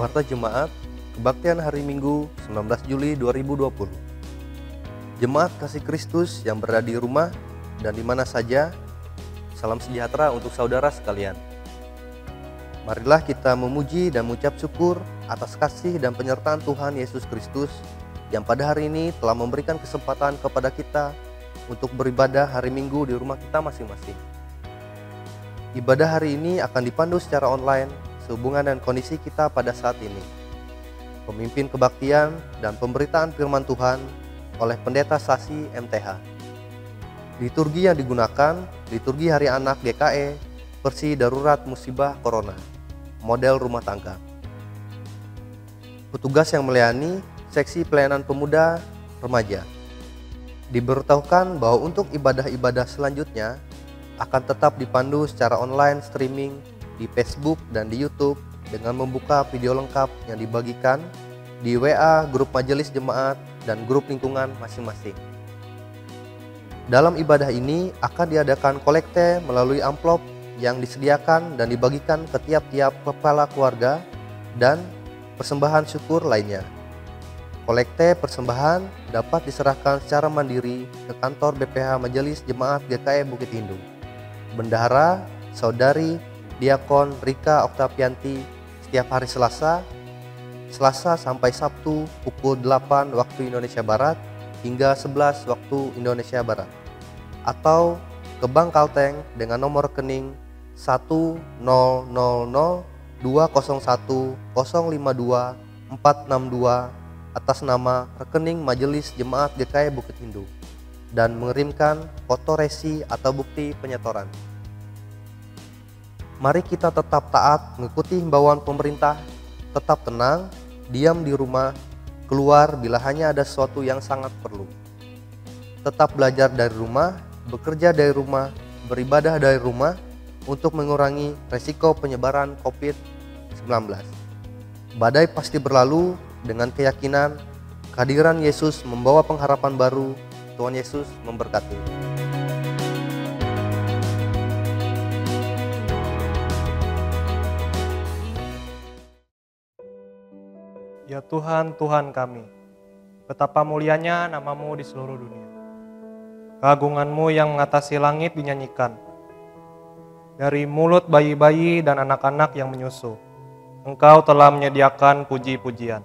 Warta Jemaat, Kebaktian Hari Minggu 19 Juli 2020. Jemaat Kasih Kristus yang berada di rumah dan di mana saja, salam sejahtera untuk saudara sekalian. Marilah kita memuji dan mengucap syukur atas kasih dan penyertaan Tuhan Yesus Kristus yang pada hari ini telah memberikan kesempatan kepada kita untuk beribadah hari Minggu di rumah kita masing-masing. Ibadah hari ini akan dipandu secara online sehubungan dengan kondisi kita pada saat ini. Pemimpin kebaktian dan pemberitaan firman Tuhan oleh Pendeta Sasi MTH. Liturgi yang digunakan, liturgi Hari Anak GKE, versi darurat musibah corona, model rumah tangga. Petugas yang melayani, seksi pelayanan pemuda, remaja. Diberitahukan bahwa untuk ibadah-ibadah selanjutnya akan tetap dipandu secara online streaming di Facebook dan di YouTube dengan membuka video lengkap yang dibagikan di WA grup majelis jemaat dan grup lingkungan masing-masing. Dalam ibadah ini akan diadakan kolekte melalui amplop yang disediakan dan dibagikan ke tiap-tiap kepala keluarga dan persembahan syukur lainnya. Kolekte persembahan dapat diserahkan secara mandiri ke kantor BPH Majelis Jemaat GKE Bukit Hindu. Bendahara Saudari Diakon Rika Oktavianti setiap hari Selasa sampai Sabtu pukul 8 waktu Indonesia Barat hingga 11 waktu Indonesia Barat, atau ke Bank Kalteng dengan nomor rekening 1000201052462 atas nama rekening Majelis Jemaat GKE Bukit Hindu dan mengirimkan foto resi atau bukti penyetoran. Mari kita tetap taat mengikuti himbauan pemerintah, tetap tenang, diam di rumah, keluar bila hanya ada sesuatu yang sangat perlu. Tetap belajar dari rumah, bekerja dari rumah, beribadah dari rumah untuk mengurangi resiko penyebaran COVID-19. Badai pasti berlalu dengan keyakinan kehadiran Yesus membawa pengharapan baru. Tuhan Yesus memberkati. Ya Tuhan, Tuhan kami, betapa mulianya nama-Mu di seluruh dunia. Keagungan-Mu yang mengatasi langit dinyanyikan. Dari mulut bayi-bayi dan anak-anak yang menyusu, Engkau telah menyediakan puji-pujian.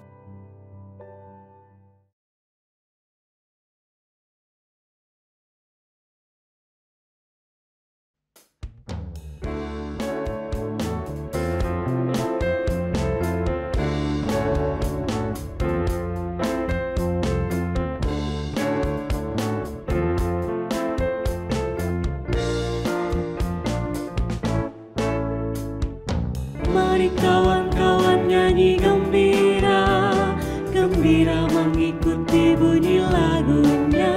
Mari kawan-kawan nyanyi gembira, gembira mengikuti bunyi lagunya.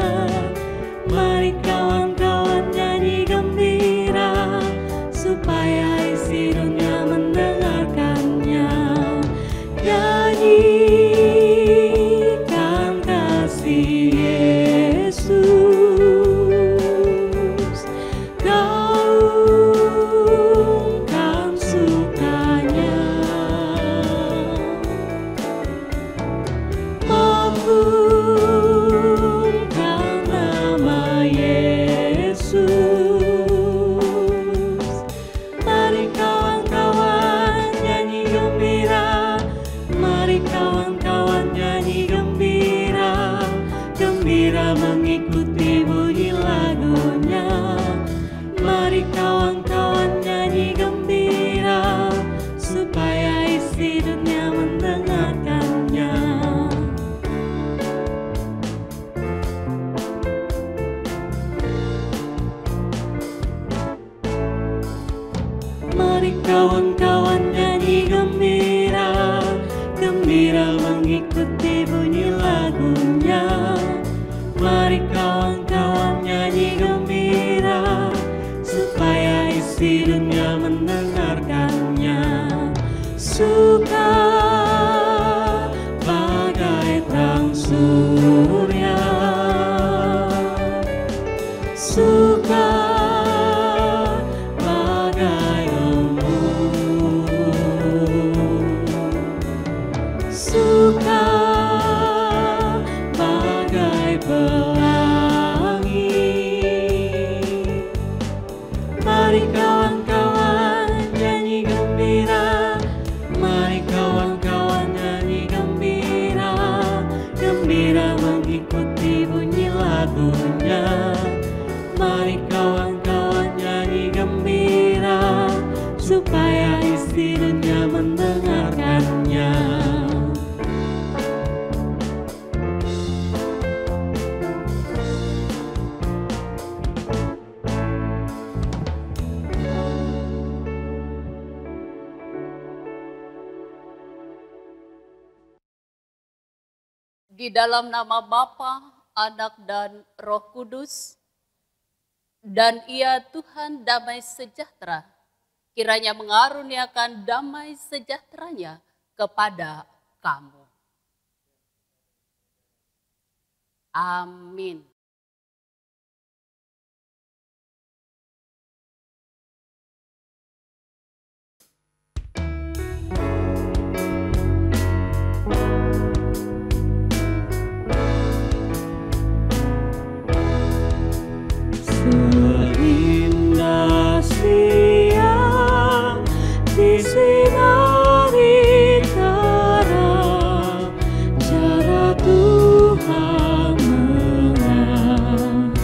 Mari kawan-kawan nyanyi gembira, supaya isi dunia mendengarkannya. Nyanyikan kasih Yesus, gaungkan sukanya. Mengagungkan nama Yesus. Mari kawan-kawan nyanyi gembira, mari kawan-kawan nyanyi gembira, gembira mengikuti bunyi lagunya. Mari kawan-kawan nyanyi gembira, supaya isi dunia mendengarkannya. Mari kawan-kawan nyanyi gembira, gembira mengikuti bunyi lagunya. Mari kawan-kawan nyanyi gembira, supaya isi dunia mendengarkannya. Suka bagai terang surya, suka bagai embun. pasti dunia mendengarkannya. Di dalam nama Bapa, Anak, dan Roh Kudus, dan Ia Tuhan damai sejahtera, kiranya mengaruniakan damai sejahteranya kepada kamu. Amin. Seindah siang disinari terang, cara Tuhan mengasihiku.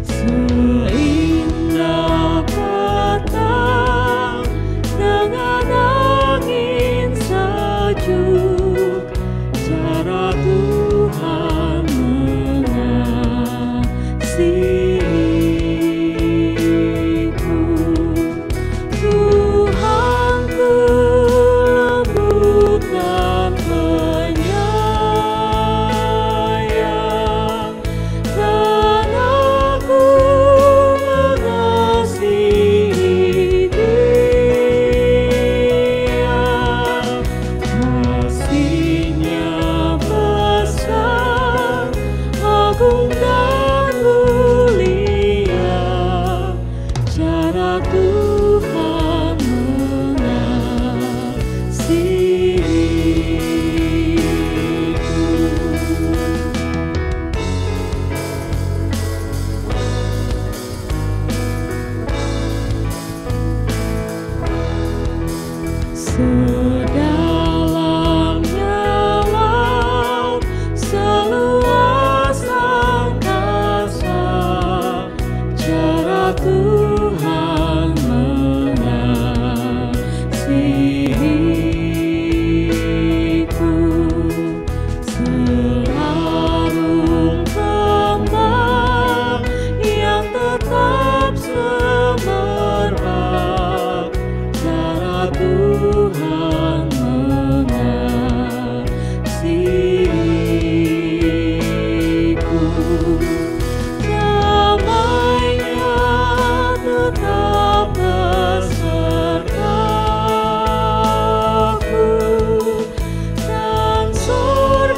Seindah petang dengan angin sejuk, cara Tuhan mengasihiku. Tuhanku lembut dan penyayang, dan aku mengasihi Dia. Kasih-Nya besar, agung dan mulia, cara Tuhan mengasihiku. Sedalamnya laut, seluas angkasa, cara Tuhan mengasihiku. Selarung kembang yang tetap semerbak, cara Tuhan mengasihiku. Damai-Nya tetap besertaku, dan surgalah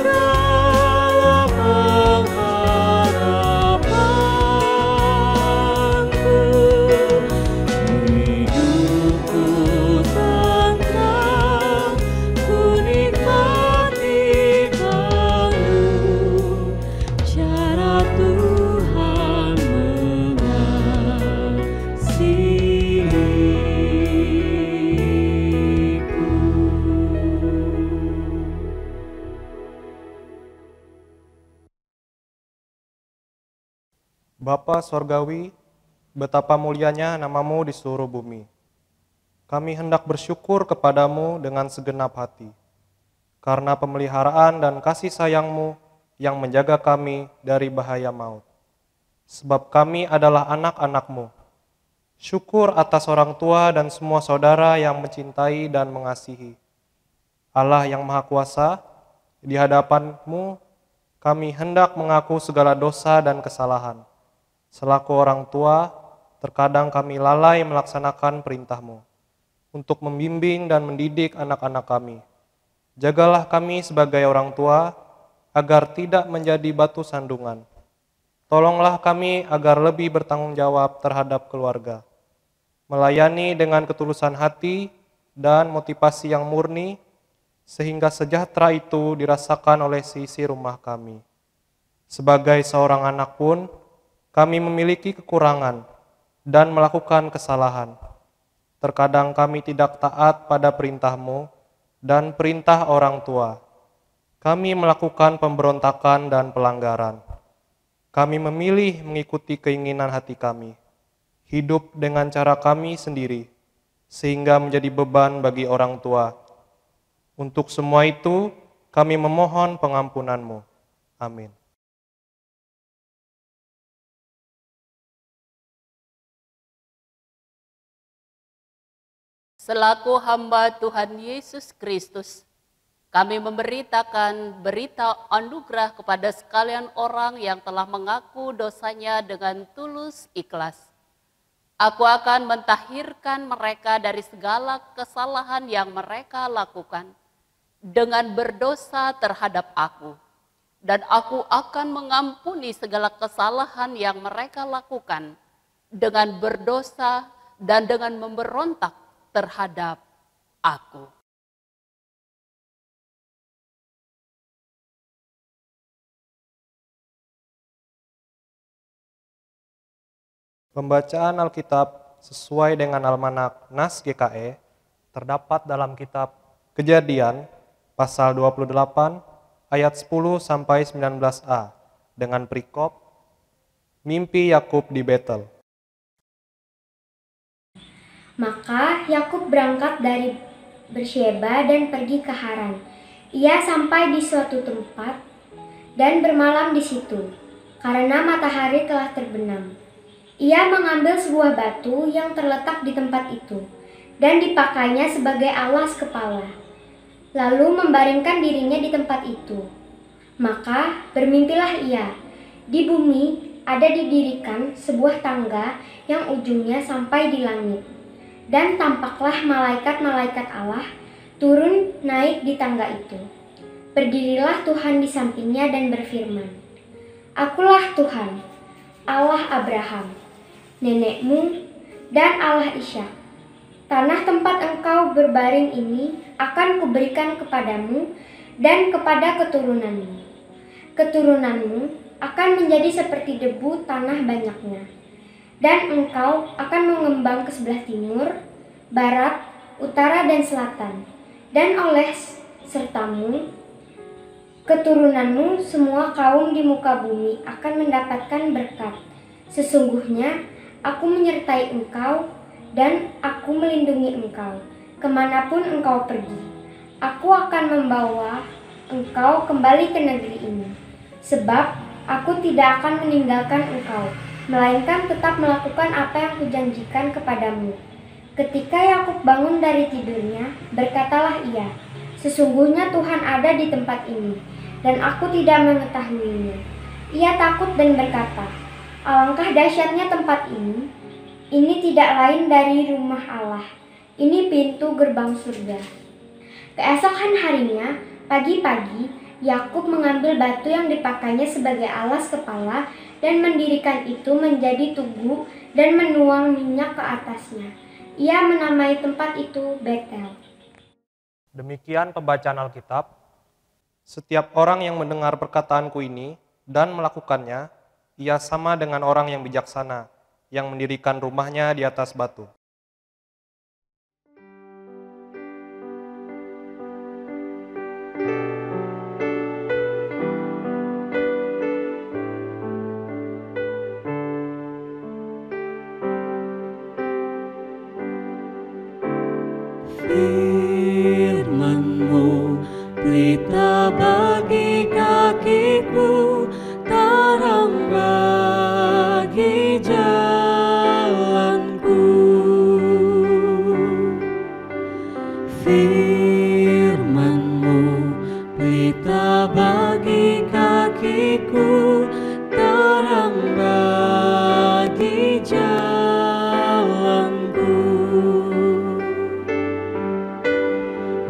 pengharapanku. Hidupku tentram, ku nikmati penuh, cara Tuhan mengasihiku. Bapa Sorgawi, betapa mulianya namamu di seluruh bumi. Kami hendak bersyukur kepadamu dengan segenap hati, karena pemeliharaan dan kasih sayangmu yang menjaga kami dari bahaya maut. Sebab kami adalah anak-anakmu. Syukur atas orang tua dan semua saudara yang mencintai dan mengasihi. Allah yang Maha Kuasa, di hadapanmu kami hendak mengaku segala dosa dan kesalahan. Selaku orang tua, terkadang kami lalai melaksanakan perintah-Mu untuk membimbing dan mendidik anak-anak kami. Jagalah kami sebagai orang tua, agar tidak menjadi batu sandungan. Tolonglah kami agar lebih bertanggung jawab terhadap keluarga, melayani dengan ketulusan hati dan motivasi yang murni, sehingga sejahtera itu dirasakan oleh seisi rumah kami. Sebagai seorang anak pun, kami memiliki kekurangan dan melakukan kesalahan. Terkadang kami tidak taat pada perintah-Mu dan perintah orang tua. Kami melakukan pemberontakan dan pelanggaran. Kami memilih mengikuti keinginan hati kami. hidup dengan cara kami sendiri, sehingga menjadi beban bagi orang tua. Untuk semua itu, kami memohon pengampunan-Mu. Amin. Selaku hamba Tuhan Yesus Kristus, kami memberitakan berita anugerah kepada sekalian orang yang telah mengaku dosanya dengan tulus ikhlas. Aku akan mentahirkan mereka dari segala kesalahan yang mereka lakukan dengan berdosa terhadap aku. Dan aku akan mengampuni segala kesalahan yang mereka lakukan dengan berdosa dan dengan memberontak terhadap aku. Pembacaan Alkitab sesuai dengan Almanak Nas GKE terdapat dalam kitab Kejadian pasal 28 ayat 10 sampai 19a dengan perikop mimpi Yakub di Betel. Maka Yakub berangkat dari Bersheba dan pergi ke Haran. Ia sampai di suatu tempat dan bermalam di situ karena matahari telah terbenam. Ia mengambil sebuah batu yang terletak di tempat itu dan dipakainya sebagai alas kepala, lalu membaringkan dirinya di tempat itu. Maka bermimpilah ia, di bumi ada didirikan sebuah tangga yang ujungnya sampai di langit, dan tampaklah malaikat-malaikat Allah turun naik di tangga itu. Berdirilah Tuhan di sampingnya dan berfirman, "Akulah Tuhan, Allah Abraham, nenekmu, dan Allah Ishak. Tanah tempat engkau berbaring ini akan kuberikan kepadamu dan kepada keturunanmu. Keturunanmu akan menjadi seperti debu tanah banyaknya. Dan engkau akan mengembang ke sebelah timur, barat, utara, dan selatan. Dan oleh sertamu, keturunanmu semua kaum di muka bumi akan mendapatkan berkat. Sesungguhnya aku menyertai engkau dan aku melindungi engkau kemanapun engkau pergi. Aku akan membawa engkau kembali ke negeri ini, sebab aku tidak akan meninggalkan engkau, melainkan tetap melakukan apa yang kujanjikan kepadamu." Ketika Yakub bangun dari tidurnya, berkatalah ia, "Sesungguhnya Tuhan ada di tempat ini, dan aku tidak mengetahuinya." Ia takut dan berkata, "Alangkah dahsyatnya tempat ini. Ini tidak lain dari rumah Allah. Ini pintu gerbang surga." Keesokan harinya, pagi-pagi, Yakub mengambil batu yang dipakainya sebagai alas kepala dan mendirikan itu menjadi tugu dan menuang minyak ke atasnya. Ia menamai tempat itu Betel. Demikian pembacaan Alkitab. Setiap orang yang mendengar perkataanku ini dan melakukannya, ia sama dengan orang yang bijaksana, yang mendirikan rumahnya di atas batu. Firman-Mu pelita bagi kakiku, terang bagi jalanku. Firman-Mu pelita bagi kakiku, terang bagi jalanku.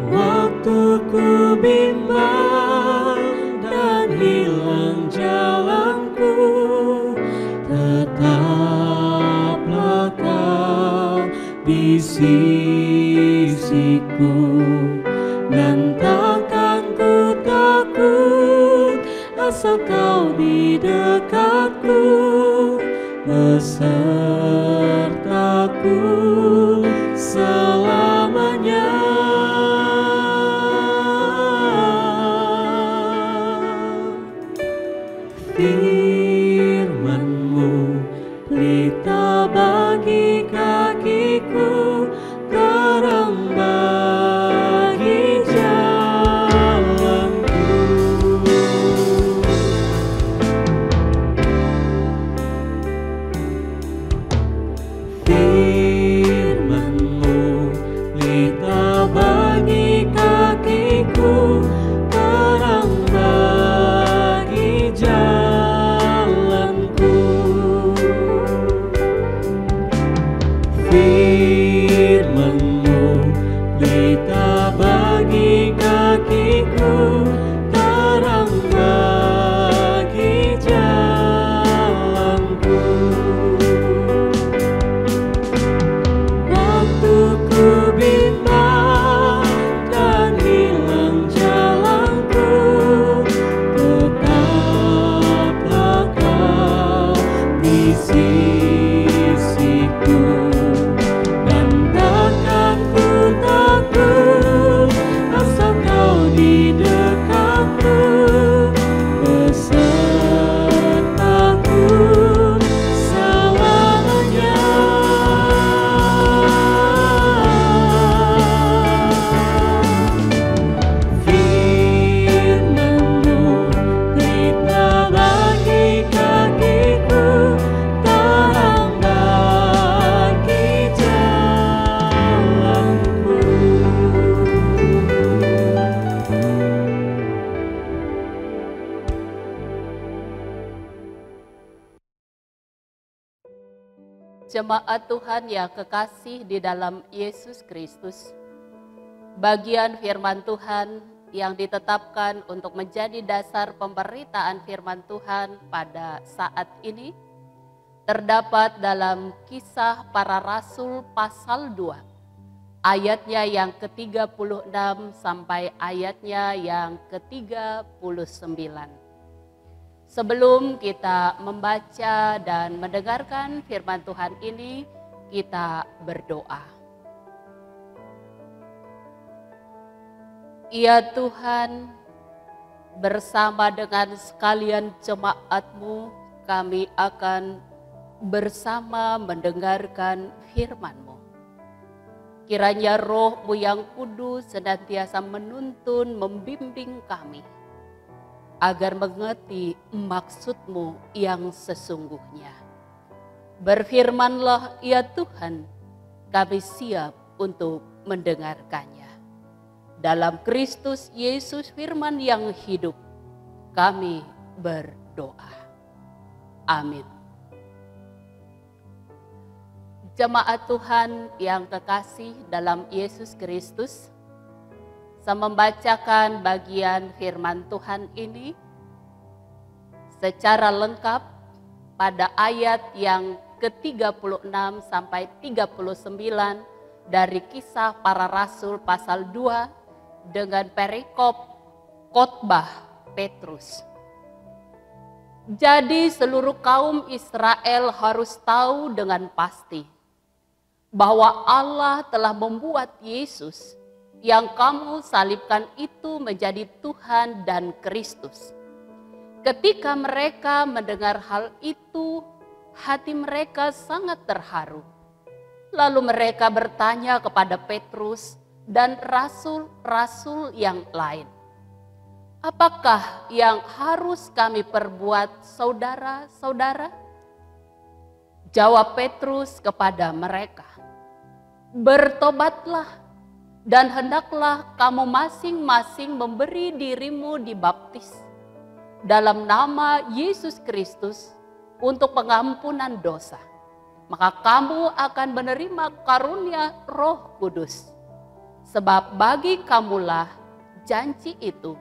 Waktu ku bimbang dan hilang jalanku, tetaplah Kau di sisiku, dan takkan ku takut asal Kau di dekatku, besertaku selamanya. Firman-Mu pelita bagi kakiku, terang bagi jalanku. Firman-Mu pelita bagi kakiku, terang bagi jalanku. Firman-Mu pelita bagi kakiku, terang bagi jalanku. Waktu ku bimbang dan hilang jalanku, tetaplah Kau di sisiku, dan takkan ku takut asal Kau di dekatku, besertaku selamanya. Firman-Mu pelita bagi kakiku, terang bagi jalanku. Jemaat Tuhan yang kekasih di dalam Yesus Kristus, bagian firman Tuhan yang ditetapkan untuk menjadi dasar pemberitaan firman Tuhan pada saat ini terdapat dalam Kisah Para Rasul pasal 2, ayatnya yang ke-36 sampai ayatnya yang ke-39. Sebelum kita membaca dan mendengarkan firman Tuhan ini, kita berdoa. Ya Tuhan, bersama dengan sekalian jemaat-Mu, kami akan bersama mendengarkan firman-Mu. Kiranya Roh-Mu yang kudus senantiasa menuntun, membimbing kami, agar mengerti maksud-Mu yang sesungguhnya. Berfirmanlah ya Tuhan, kami siap untuk mendengarkannya. Dalam Kristus Yesus firman yang hidup, kami berdoa. Amin. Jemaat Tuhan yang kekasih dalam Yesus Kristus, saya membacakan bagian firman Tuhan ini secara lengkap pada ayat yang ke-36 sampai 39 dari Kisah Para Rasul pasal 2 dengan perikop khotbah Petrus. Jadi seluruh kaum Israel harus tahu dengan pasti bahwa Allah telah membuat Yesus yang kamu salibkan itu menjadi Tuhan dan Kristus. Ketika mereka mendengar hal itu, hati mereka sangat terharu. Lalu mereka bertanya kepada Petrus dan rasul-rasul yang lain, "Apakah yang harus kami perbuat, saudara-saudara?" Jawab Petrus kepada mereka, "Bertobatlah, dan hendaklah kamu masing-masing memberi dirimu dibaptis dalam nama Yesus Kristus untuk pengampunan dosa. Maka kamu akan menerima karunia Roh Kudus. Sebab bagi kamulah janji itu,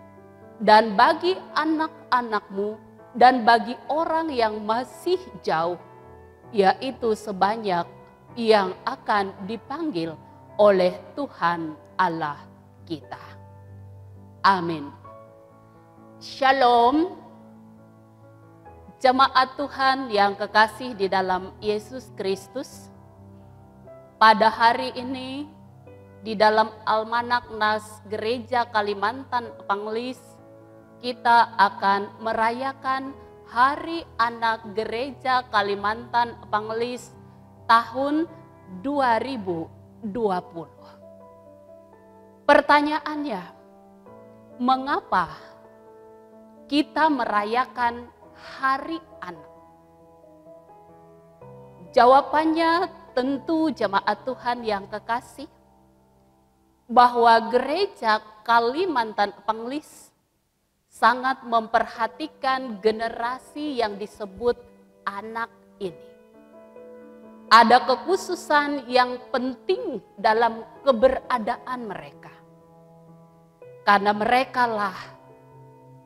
dan bagi anak-anakmu, dan bagi orang yang masih jauh, yaitu sebanyak yang akan dipanggil oleh Tuhan Allah kita." Amin. Shalom. Jemaat Tuhan yang kekasih di dalam Yesus Kristus, pada hari ini di dalam Almanak Nas Gereja Kalimantan Panglis, kita akan merayakan Hari Anak Gereja Kalimantan Panglis tahun 2020. Pertanyaannya, mengapa kita merayakan Hari Anak? Jawabannya tentu jemaat Tuhan yang kekasih, bahwa gereja Kalimantan Penglis sangat memperhatikan generasi yang disebut anak ini. Ada kekhususan yang penting dalam keberadaan mereka. Karena merekalah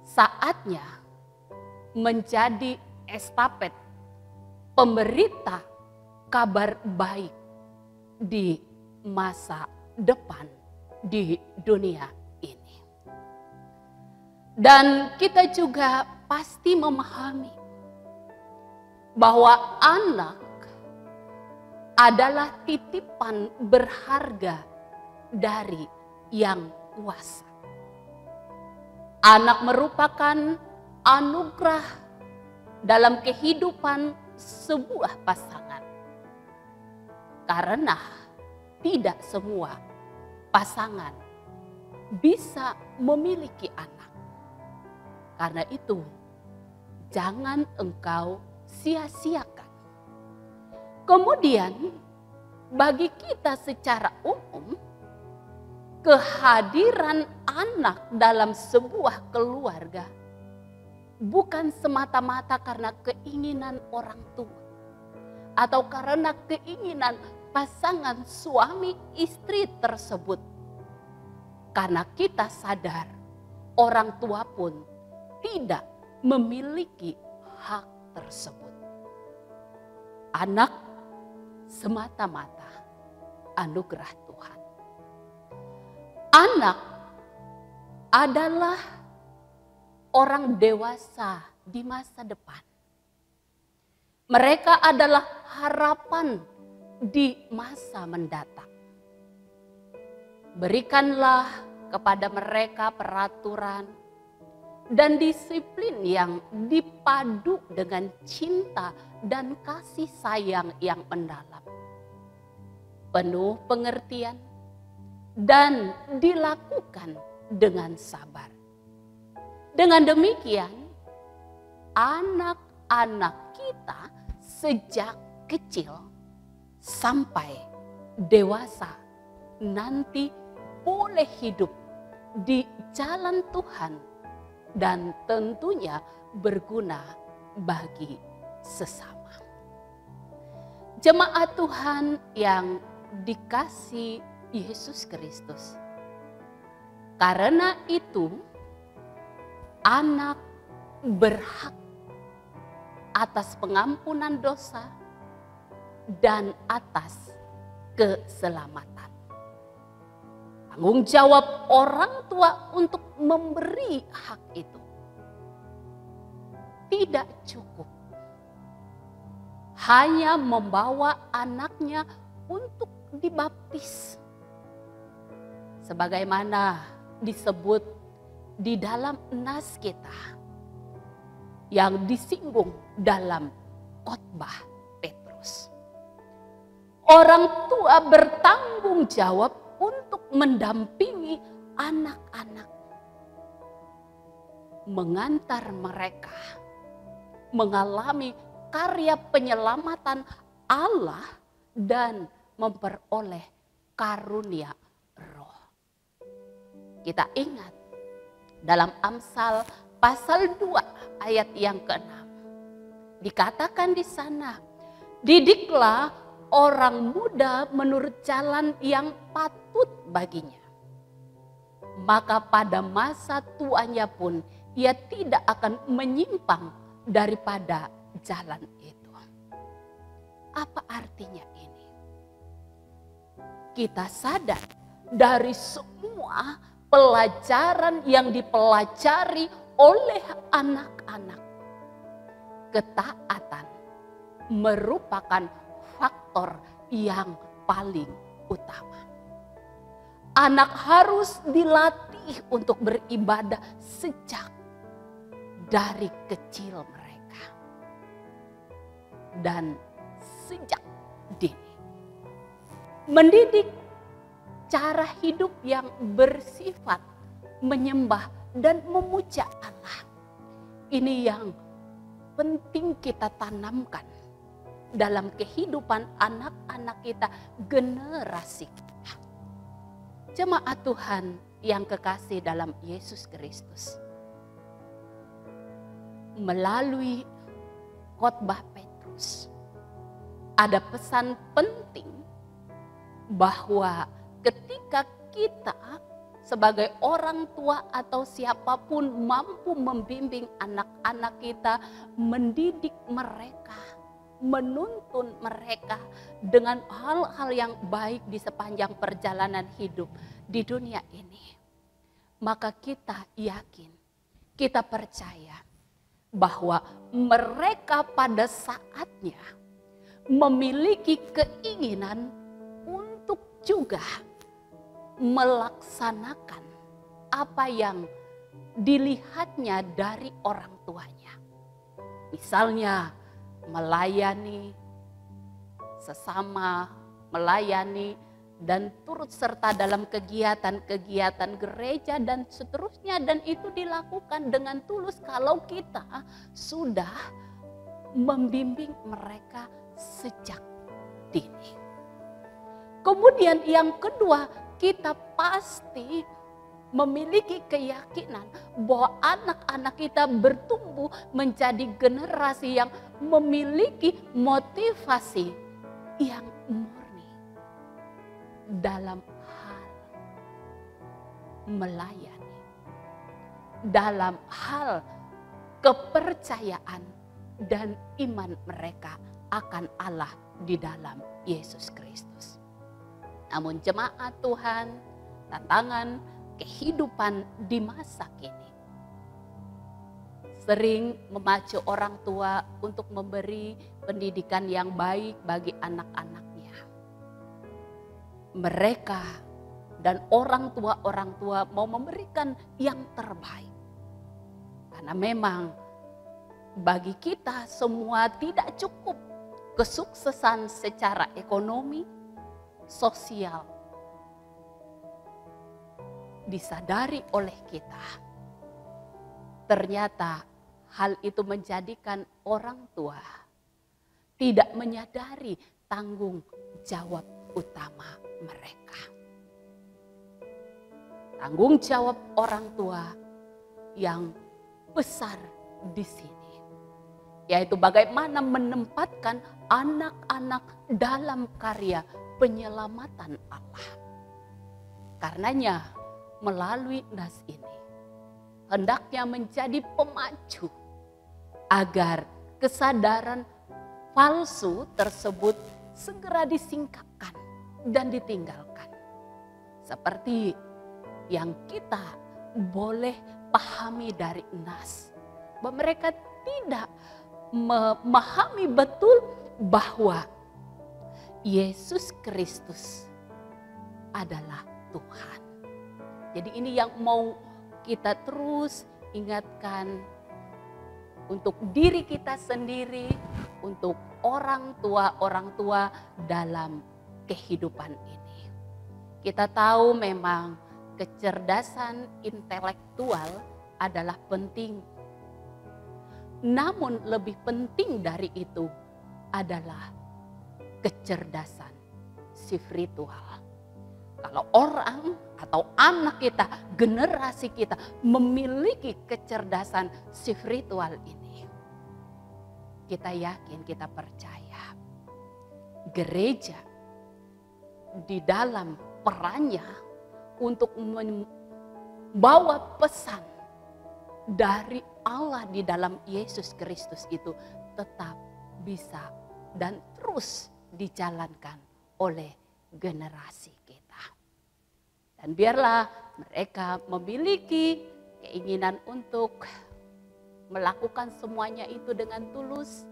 saatnya menjadi estafet pemberita kabar baik di masa depan di dunia ini. Dan kita juga pasti memahami bahwa anak adalah titipan berharga dari Yang Kuasa. Anak merupakan anugerah dalam kehidupan sebuah pasangan. Karena tidak semua pasangan bisa memiliki anak. Karena itu, jangan engkau sia-siakan. Kemudian, bagi kita secara umum, kehadiran anak dalam sebuah keluarga bukan semata-mata karena keinginan orang tua atau karena keinginan pasangan suami istri tersebut. Karena kita sadar orang tua pun tidak memiliki hak tersebut. Anak semata-mata anugerah Tuhan. Anak adalah orang dewasa di masa depan. Mereka adalah harapan di masa mendatang. Berikanlah kepada mereka peraturan dan disiplin yang dipadu dengan cinta dan kasih sayang yang mendalam. Penuh pengertian dan dilakukan dengan sabar. Dengan demikian, anak-anak kita sejak kecil sampai dewasa nanti boleh hidup di jalan Tuhan dan tentunya berguna bagi sesama. Jemaat Tuhan yang dikasihi Yesus Kristus. Karena itu, anak berhak atas pengampunan dosa dan atas keselamatan. Tanggung jawab orang tua untuk memberi hak itu tidak cukup hanya membawa anaknya untuk dibaptis, sebagaimana disebut di dalam nas kita yang disinggung dalam khotbah Petrus. Orang tua bertanggung jawab untuk mendampingi anak-anak, mengantar mereka mengalami karya penyelamatan Allah dan memperoleh karunia roh. Kita ingat dalam Amsal pasal 2 ayat yang ke-6. Dikatakan di sana, didiklah orang muda menurut jalan yang patut baginya. Maka pada masa tuanya pun ia tidak akan menyimpang daripada jalan itu. Apa artinya ini? Kita sadar dari semua pelajaran yang dipelajari oleh anak-anak, ketaatan merupakan faktor yang paling utama. Anak harus dilatih untuk beribadah sejak dari kecil mereka dan sejak dini. mendidik cara hidup yang bersifat menyembah dan memuja Allah. Ini yang penting kita tanamkan dalam kehidupan anak-anak kita, generasi kita. Jemaat Tuhan yang kekasih dalam Yesus Kristus. Melalui khotbah Petrus, ada pesan penting bahwa ketika kita sebagai orang tua atau siapapun mampu membimbing anak-anak kita, mendidik mereka, menuntun mereka dengan hal-hal yang baik di sepanjang perjalanan hidup di dunia ini, maka kita yakin, kita percaya bahwa mereka pada saatnya memiliki keinginan untuk juga melaksanakan apa yang dilihatnya dari orang tuanya. Misalnya melayani sesama, melayani dan turut serta dalam kegiatan-kegiatan gereja dan seterusnya, dan itu dilakukan dengan tulus kalau kita sudah membimbing mereka sejak dini. Kemudian yang kedua, kita pasti memiliki keyakinan bahwa anak-anak kita bertumbuh menjadi generasi yang memiliki motivasi yang murni dalam hal melayani, dalam hal kepercayaan dan iman mereka akan Allah di dalam Yesus Kristus. Namun jemaat Tuhan, tantangan kehidupan di masa kini sering memacu orang tua untuk memberi pendidikan yang baik bagi anak-anaknya. Mereka dan orang tua mau memberikan yang terbaik. Karena memang bagi kita semua tidak cukup kesuksesan secara ekonomi, sosial, disadari oleh kita. Ternyata hal itu menjadikan orang tua tidak menyadari tanggung jawab utama mereka. Tanggung jawab orang tua yang besar di sini, yaitu bagaimana menempatkan anak-anak dalam karya penyelamatan Allah. Karenanya melalui nas ini hendaknya menjadi pemacu agar kesadaran palsu tersebut segera disingkapkan dan ditinggalkan. Seperti yang kita boleh pahami dari nas, bahwa mereka tidak memahami betul bahwa Yesus Kristus adalah Tuhan. Jadi ini yang mau kita terus ingatkan untuk diri kita sendiri, untuk orang tua dalam kehidupan ini. Kita tahu memang kecerdasan intelektual adalah penting. Namun lebih penting dari itu adalah kecerdasan spiritual. Kalau orang atau anak kita, generasi kita memiliki kecerdasan spiritual ini, kita yakin, kita percaya gereja di dalam perannya untuk membawa pesan dari Allah di dalam Yesus Kristus itu tetap bisa dan terus dijalankan oleh generasi kita. Dan biarlah mereka memiliki keinginan untuk melakukan semuanya itu dengan tulus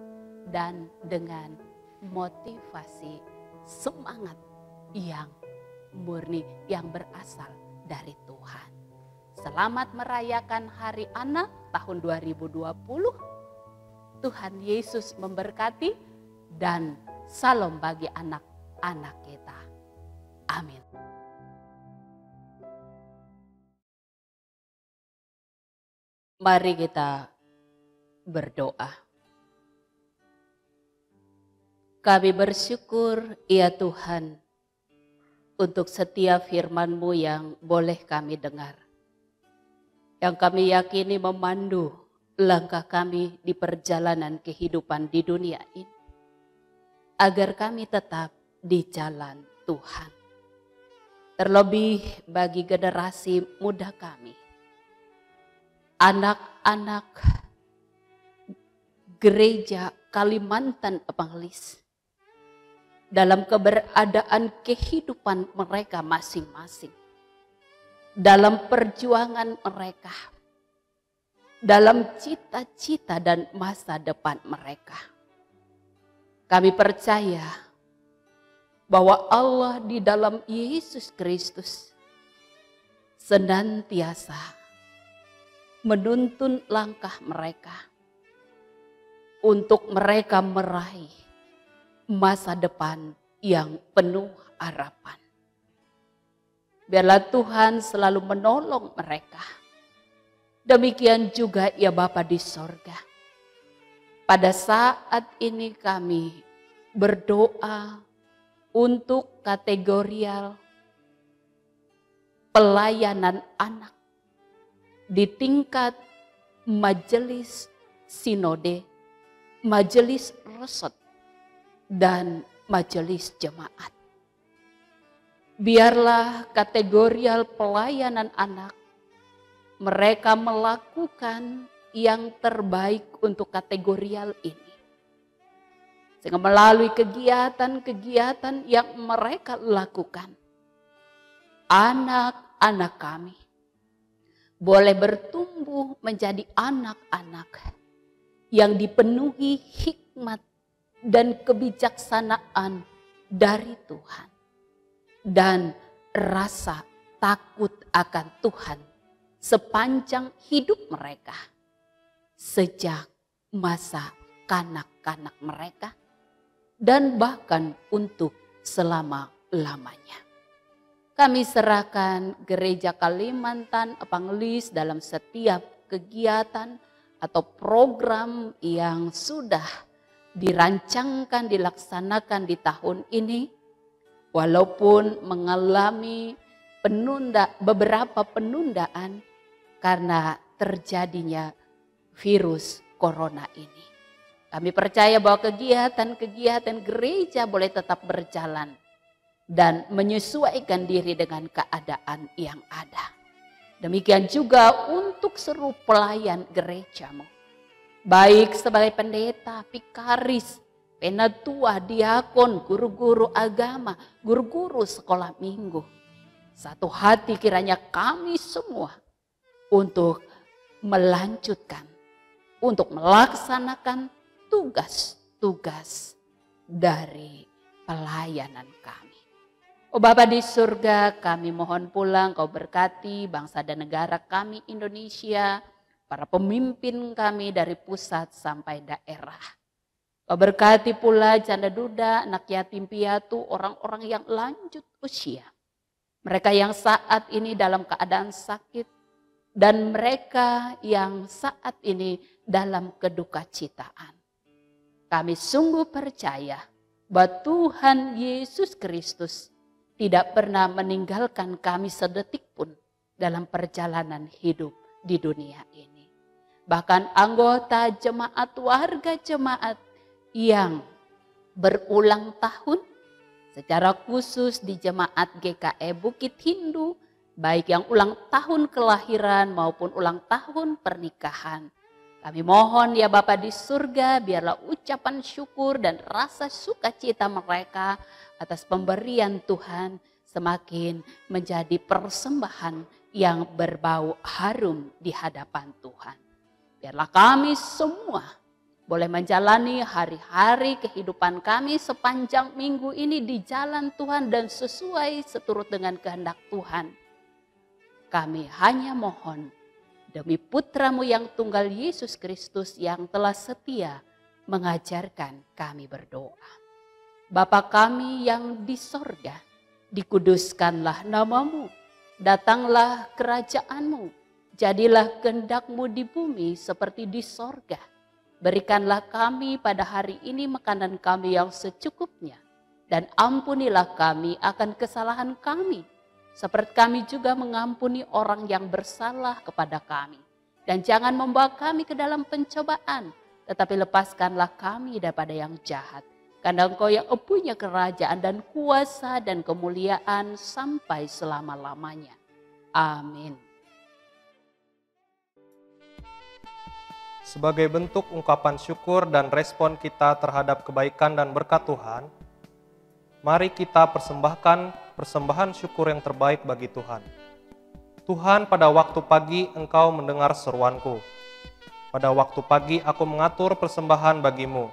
dan dengan motivasi semangat yang murni yang berasal dari Tuhan. Selamat merayakan Hari Anak tahun 2020. Tuhan Yesus memberkati dan salam bagi anak-anak kita. Amin. Mari kita berdoa. Kami bersyukur, ya Tuhan, untuk setiap firman-Mu yang boleh kami dengar. Yang kami yakini memandu langkah kami di perjalanan kehidupan di dunia ini. Agar kami tetap di jalan Tuhan. Terlebih bagi generasi muda kami. Anak-anak gereja Kalimantan Evangelis. Dalam keberadaan kehidupan mereka masing-masing. Dalam perjuangan mereka. Dalam cita-cita dan masa depan mereka. Kami percaya bahwa Allah di dalam Yesus Kristus senantiasa menuntun langkah mereka untuk mereka meraih masa depan yang penuh harapan. Biarlah Tuhan selalu menolong mereka. Demikian juga ya Bapa di sorga. Pada saat ini kami berdoa untuk kategorial pelayanan anak di tingkat majelis sinode, majelis resot, dan majelis jemaat. Biarlah kategorial pelayanan anak mereka melakukan yang terbaik untuk kategorial ini. Sehingga melalui kegiatan-kegiatan yang mereka lakukan, anak-anak kami boleh bertumbuh menjadi anak-anak yang dipenuhi hikmat dan kebijaksanaan dari Tuhan. Dan rasa takut akan Tuhan sepanjang hidup mereka. Sejak masa kanak-kanak mereka dan bahkan untuk selama-lamanya. Kami serahkan Gereja Kalimantan Evangelis dalam setiap kegiatan atau program yang sudah dirancangkan, dilaksanakan di tahun ini. Walaupun mengalami beberapa penundaan karena terjadinya virus corona ini. Kami percaya bahwa kegiatan-kegiatan gereja boleh tetap berjalan dan menyesuaikan diri dengan keadaan yang ada. Demikian juga untuk seluruh pelayan gerejamu. Baik sebagai pendeta, vikaris, penatua, diakon, guru-guru agama, guru-guru sekolah minggu. Satu hati kiranya kami semua untuk melanjutkan, untuk melaksanakan tugas-tugas dari pelayanan kami. Oh Bapa di surga, kami mohon pula Engkau berkati bangsa dan negara kami Indonesia, para pemimpin kami dari pusat sampai daerah. Kau berkati pula janda duda, anak yatim piatu, orang-orang yang lanjut usia. Mereka yang saat ini dalam keadaan sakit dan mereka yang saat ini dalam kedukacitaan. Kami sungguh percaya bahwa Tuhan Yesus Kristus tidak pernah meninggalkan kami sedetik pun dalam perjalanan hidup di dunia ini. Bahkan anggota jemaat, warga jemaat yang berulang tahun, secara khusus di jemaat GKE Bukit Hindu, baik yang ulang tahun kelahiran maupun ulang tahun pernikahan. Kami mohon ya Bapa di surga, biarlah ucapan syukur dan rasa sukacita mereka atas pemberian Tuhan semakin menjadi persembahan yang berbau harum di hadapan Tuhan. Biarlah kami semua boleh menjalani hari-hari kehidupan kami sepanjang minggu ini di jalan Tuhan dan sesuai seturut dengan kehendak Tuhan. Kami hanya mohon demi putra-Mu yang tunggal Yesus Kristus yang telah setia mengajarkan kami berdoa. Bapa kami yang di sorga, Dikuduskanlah namamu, datanglah kerajaanmu, jadilah kehendak-Mu di bumi seperti di sorga. Berikanlah kami pada hari ini makanan kami yang secukupnya, dan ampunilah kami akan kesalahan kami, seperti kami juga mengampuni orang yang bersalah kepada kami. Dan jangan membawa kami ke dalam pencobaan, tetapi lepaskanlah kami daripada yang jahat. Karena Engkau yang punya kerajaan dan kuasa dan kemuliaan sampai selama-lamanya. Amin. Sebagai bentuk ungkapan syukur dan respon kita terhadap kebaikan dan berkat Tuhan, mari kita persembahkan persembahan syukur yang terbaik bagi Tuhan. Tuhan, pada waktu pagi Engkau mendengar seruanku. Pada waktu pagi aku mengatur persembahan bagimu,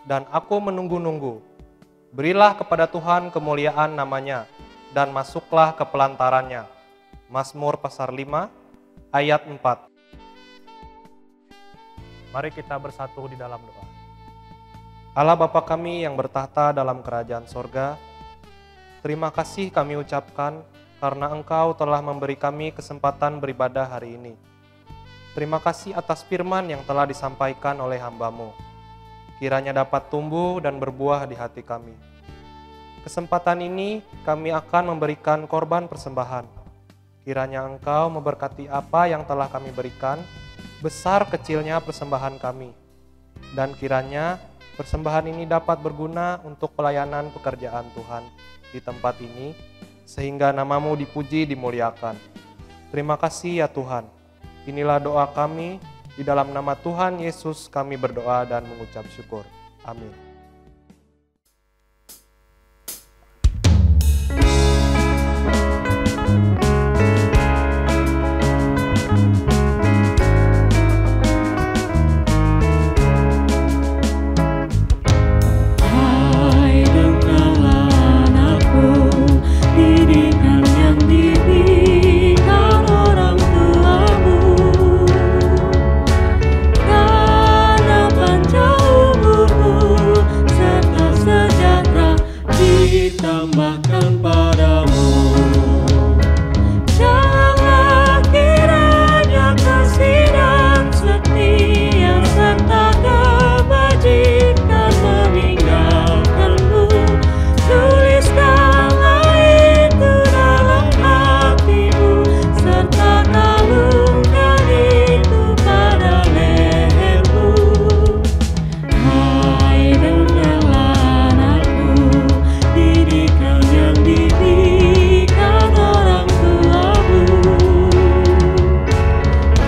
dan aku menunggu-nunggu. Berilah kepada Tuhan kemuliaan namanya, dan masuklah ke pelantarannya. Mazmur pasal 5 ayat 4. Mari kita bersatu di dalam doa. Allah Bapa kami yang bertahta dalam kerajaan sorga, terima kasih kami ucapkan karena Engkau telah memberi kami kesempatan beribadah hari ini. Terima kasih atas firman yang telah disampaikan oleh hamba-Mu. Kiranya dapat tumbuh dan berbuah di hati kami. Kesempatan ini kami akan memberikan korban persembahan. Kiranya Engkau memberkati apa yang telah kami berikan, besar kecilnya persembahan kami. Dan kiranya persembahan ini dapat berguna untuk pelayanan pekerjaan Tuhan di tempat ini, sehingga nama-Mu dipuji dimuliakan. Terima kasih ya Tuhan. Inilah doa kami. Di dalam nama Tuhan Yesus kami berdoa dan mengucap syukur. Amin. Hai dengarlah anakku, didikan yang diberikan orang tuamu. Karena panjang umurmu serta sejahtera ditambahkan padamu. Janganlah kiranya kasih dan setia serta kebajikan meninggalkanmu. Tuliskanlah itu dalam hatimu, serta kalungkan itu pada lehermu. Hai dengarlah anakku, didikan yang diberikan orang tuamu.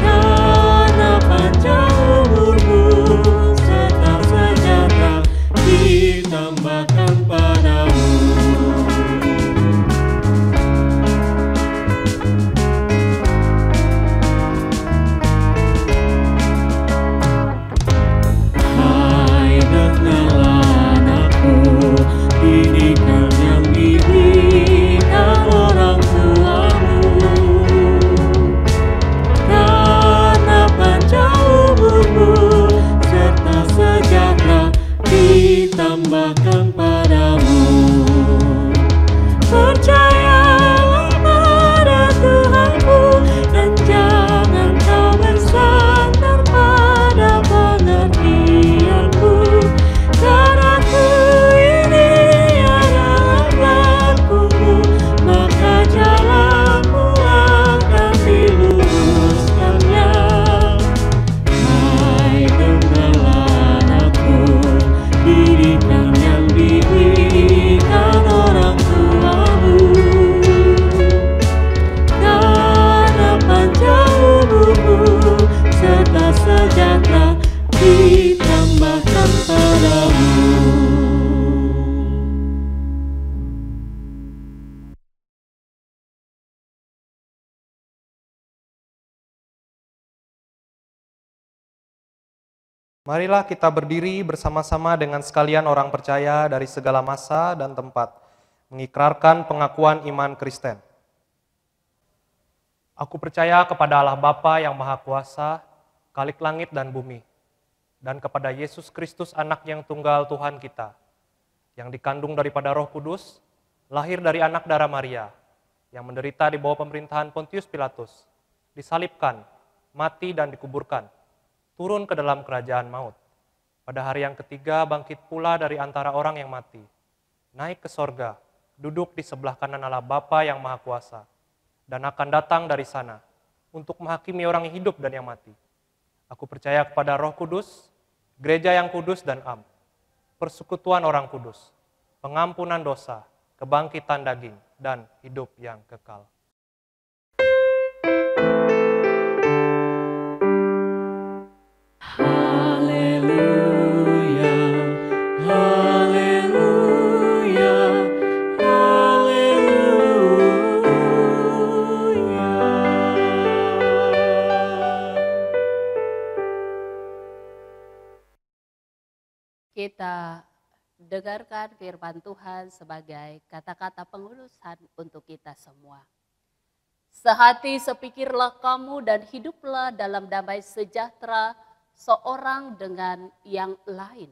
Karena panjang umurmu serta sejahtera ditambahkan padamu. Hai dengarlah anakku, didikan yang diberikan orang tuamu. Karena panjang umurmu serta sejahtera ditambahkan padamu. Percayalah pada Tuhanmu dan jangan kau bersandar pada pengertianmu. Caranya ini adalah lakumu, maka jalanmu akan diluruskannya. Hai dengarlah anakku, didikan yang diberikan orang tuamu. Karena panjang umurmu serta sejahtera ditambahkan padamu. Marilah kita berdiri bersama-sama dengan sekalian orang percaya dari segala masa dan tempat, mengikrarkan pengakuan iman Kristen. Aku percaya kepada Allah Bapa yang Maha Kuasa, Khalik langit dan bumi, dan kepada Yesus Kristus Anak yang tunggal Tuhan kita, yang dikandung daripada Roh Kudus, lahir dari anak darah Maria, yang menderita di bawah pemerintahan Pontius Pilatus, disalibkan, mati dan dikuburkan, turun ke dalam kerajaan maut. Pada hari yang ketiga bangkit pula dari antara orang yang mati, naik ke sorga, duduk di sebelah kanan Allah Bapa yang Maha Kuasa, dan akan datang dari sana untuk menghakimi orang yang hidup dan yang mati. Aku percaya kepada Roh Kudus, gereja yang kudus dan am, persekutuan orang kudus, pengampunan dosa, kebangkitan daging, dan hidup yang kekal. Haleluya, haleluya, haleluya. Kita dengarkan firman Tuhan sebagai kata-kata pengurusan untuk kita semua. Sehati sepikirlah kamu dan hiduplah dalam damai sejahtera seorang dengan yang lain.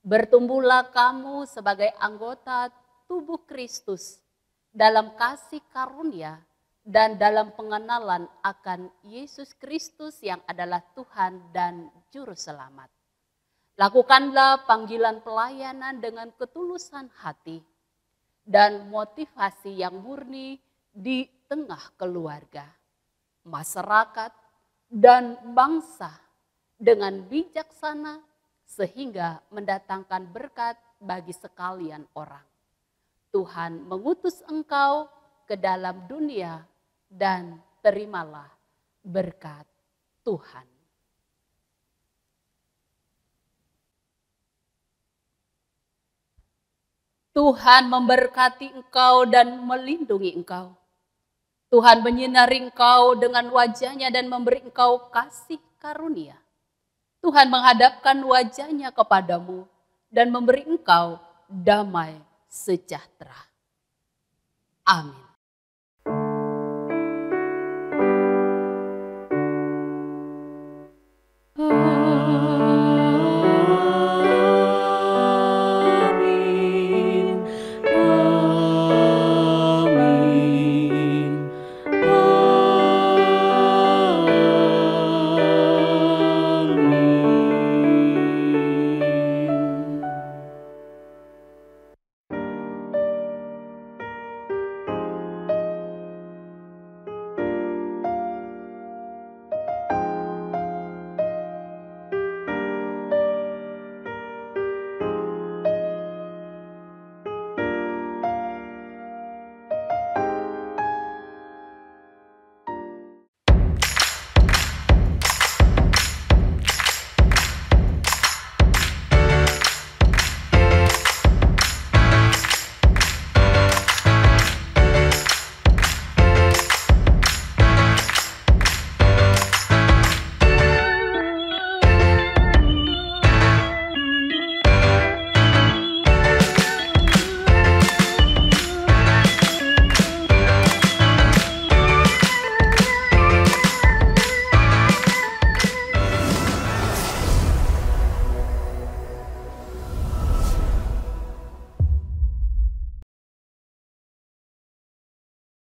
Bertumbuhlah kamu sebagai anggota tubuh Kristus dalam kasih karunia dan dalam pengenalan akan Yesus Kristus yang adalah Tuhan dan Juru Selamat. Lakukanlah panggilan pelayanan dengan ketulusan hati dan motivasi yang murni di tengah keluarga, masyarakat, dan bangsa dengan bijaksana sehingga mendatangkan berkat bagi sekalian orang. Tuhan mengutus engkau ke dalam dunia dan terimalah berkat Tuhan. Tuhan memberkati engkau dan melindungi engkau. Tuhan menyinari engkau dengan wajah-Nya dan memberi engkau kasih karunia. Tuhan menghadapkan wajah-Nya kepadamu dan memberi engkau damai sejahtera. Amin.